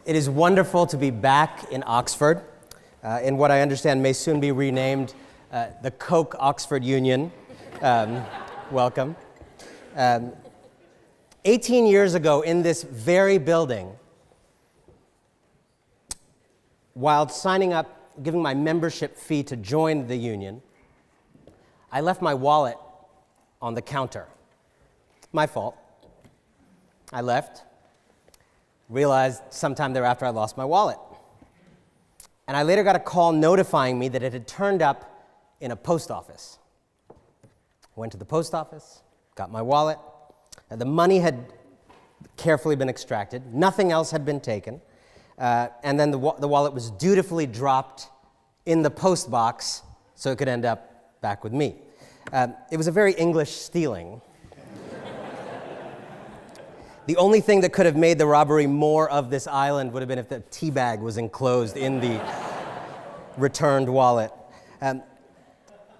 It is wonderful to be back in Oxford, in what I understand may soon be renamed the Coke OxfordUnion. Welcome. 18 years ago in this very building, while signing up, giving my membership fee to join the union, I left my wallet on the counter. My fault. I left. Realized sometime thereafter I lost my wallet. And I later got a call notifying me that it had turned up in a post office. I went to the post office, got my wallet, and the money had carefully been extracted, nothing else had been taken, and then the wallet was dutifully dropped in the post box so it could end up back with me. It was a very English stealing. The only thing that could have made the robbery more of this island would have been if the tea bag was enclosed in the returned wallet. And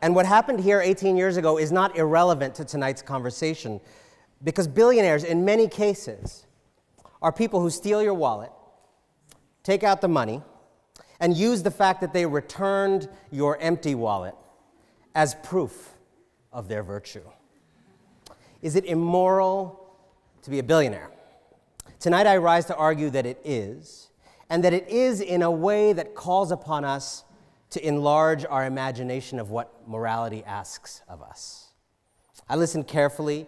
what happened here 18 years ago is not irrelevant to tonight's conversation, because billionaires, in many cases, are people who steal your wallet, take out the money, and use the fact that they returned your empty wallet as proof of their virtue. Is it immoral to be a billionaire? Tonight I rise to argue that it is, and that it is in a way that calls upon us to enlarge our imagination of what morality asks of us. I listened carefully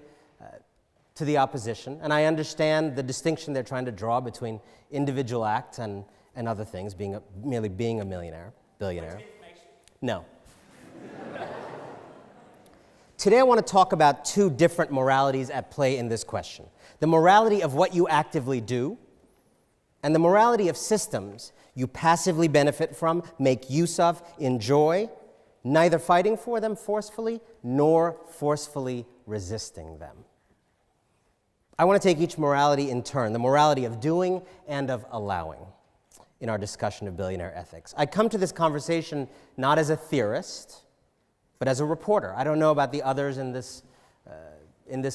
to the opposition, and I understand the distinction they're trying to draw between individual acts and other things, merely being a billionaire. No. Today I want to talk about two different moralities at play in this question. The morality of what you actively do, and the morality of systems you passively benefit from, make use of, enjoy, neither fighting for them forcefully nor forcefully resisting them. I want to take each morality in turn, the morality of doing and of allowing, in our discussion of billionaire ethics. I come to this conversation not as a theorist, but as a reporter. I don't know about the others in this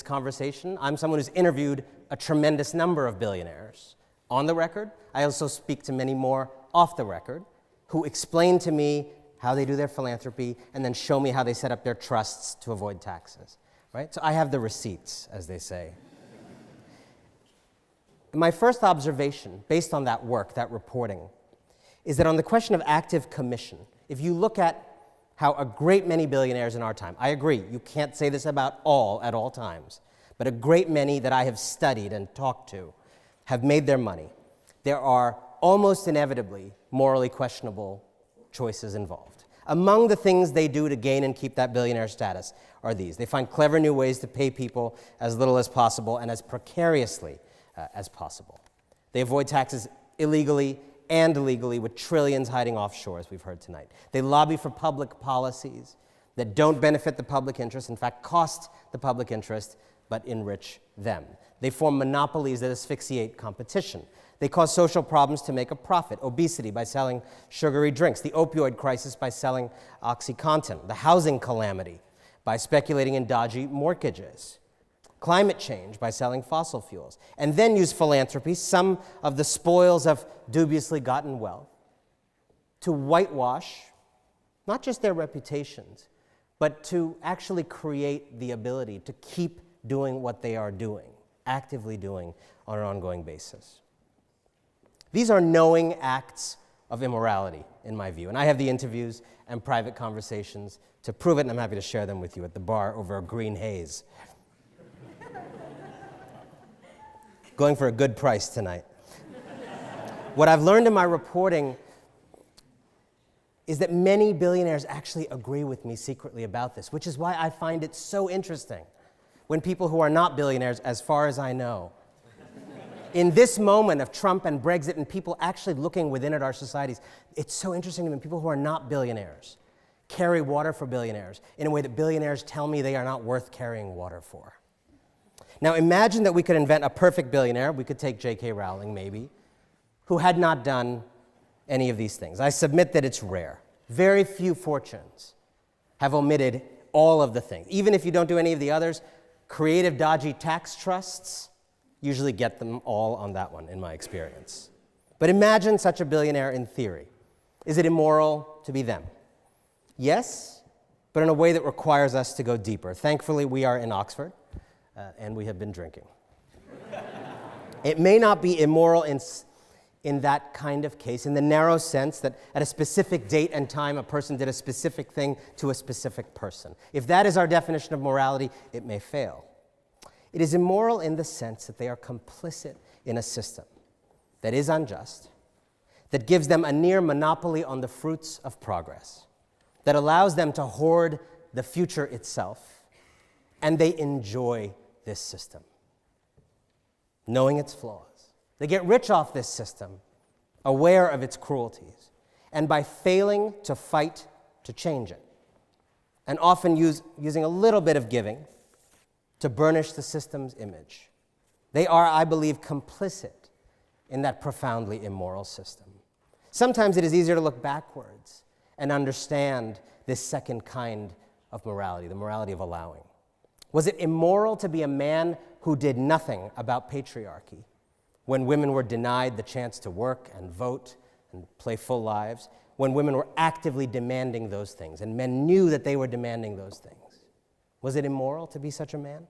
conversation. I'm someone who's interviewed a tremendous number of billionaires on the record. I also speak to many more off the record who explain to me how they do their philanthropy and then show me how they set up their trusts to avoid taxes, right? So I have the receipts, as they say. My first observation, based on that work, that reporting, is that on the question of active commission, if you look at how a great many billionaires in our time, I agree, you can't say this about all at all times, but a great many that I have studied and talked to have made their money. There are almost inevitably morally questionable choices involved. Among the things they do to gain and keep that billionaire status are these. They find clever new ways to pay people as little as possible and as precariously as possible. They avoid taxes illegally and illegally, with trillions hiding offshore, as we've heard tonight. They lobby for public policies that don't benefit the public interest, in fact, cost the public interest, but enrich them. They form monopolies that asphyxiate competition. They cause social problems to make a profit: obesity by selling sugary drinks, the opioid crisis by selling OxyContin, the housing calamity by speculating in dodgy mortgages, climate change by selling fossil fuels, and then use philanthropy, some of the spoils of dubiously gotten wealth, to whitewash not just their reputations, but to actually create the ability to keep doing what they are doing, actively doing on an ongoing basis. These are knowing acts of immorality, in my view, and I have the interviews and private conversations to prove it, and I'm happy to share them with you at the bar over a green haze. Going for a good price tonight. What I've learned in my reporting is that many billionaires actually agree with me secretly about this, which is why I find it so interesting when people who are not billionaires, as far as I know, in this moment of Trump and Brexit and people actually looking within at our societies, it's so interesting to me when people who are not billionaires carry water for billionaires in a way that billionaires tell me they are not worth carrying water for. Now imagine that we could invent a perfect billionaire, we could take J.K. Rowling maybe, who had not done any of these things. I submit that it's rare. Very few fortunes have omitted all of the things. Even if you don't do any of the others, creative, dodgy tax trusts usually get them all on that one, in my experience. But imagine such a billionaire in theory. Is it immoral to be them? Yes, but in a way that requires us to go deeper. Thankfully, we are in Oxford, and we have been drinking. It may not be immoral in that kind of case, in the narrow sense that at a specific date and time, a person did a specific thing to a specific person. If that is our definition of morality, it may fail. It is immoral in the sense that they are complicit in a system that is unjust, that gives them a near monopoly on the fruits of progress, that allows them to hoard the future itself, and they enjoy this system, knowing its flaws. They get rich off this system, aware of its cruelties, and by failing to fight to change it, and often using a little bit of giving to burnish the system's image. They are, I believe, complicit in that profoundly immoral system. Sometimes it is easier to look backwards and understand this second kind of morality, the morality of allowing. Was it immoral to be a man who did nothing about patriarchy when women were denied the chance to work and vote and play full lives, when women were actively demanding those things and men knew that they were demanding those things? Was it immoral to be such a man?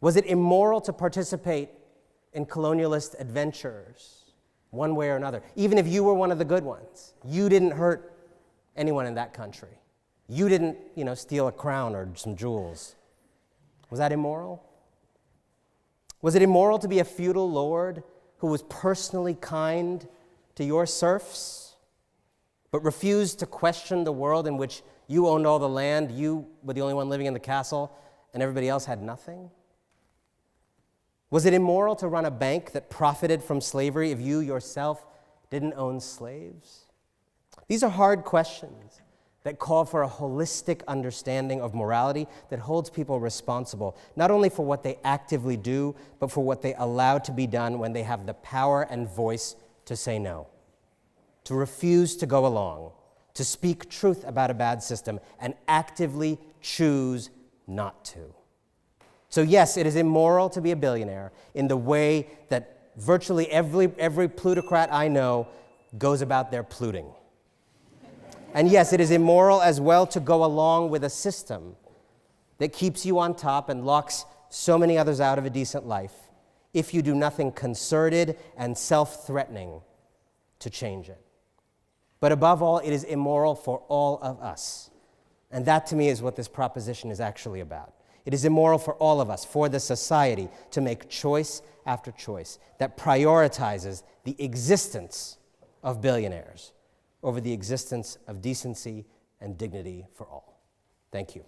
Was it immoral to participate in colonialist adventures, one way or another? Even if you were one of the good ones, you didn't hurt anyone in that country. You didn't, steal a crown or some jewels. Was that immoral? Was it immoral to be a feudal lord who was personally kind to your serfs, but refused to question the world in which you owned all the land, you were the only one living in the castle, and everybody else had nothing? Was it immoral to run a bank that profited from slavery if you yourself didn't own slaves? These are hard questions that call for a holistic understanding of morality that holds people responsible, not only for what they actively do, but for what they allow to be done when they have the power and voice to say no, to refuse to go along, to speak truth about a bad system, and actively choose not to. So yes, it is immoral to be a billionaire in the way that virtually every plutocrat I know goes about their pluting. And yes, it is immoral as well to go along with a system that keeps you on top and locks so many others out of a decent life if you do nothing concerted and self-threatening to change it. But above all, it is immoral for all of us. And that, to me, is what this proposition is actually about. It is immoral for all of us, for the society, to make choice after choice that prioritizes the existence of billionaires over the existence of decency and dignity for all. Thank you.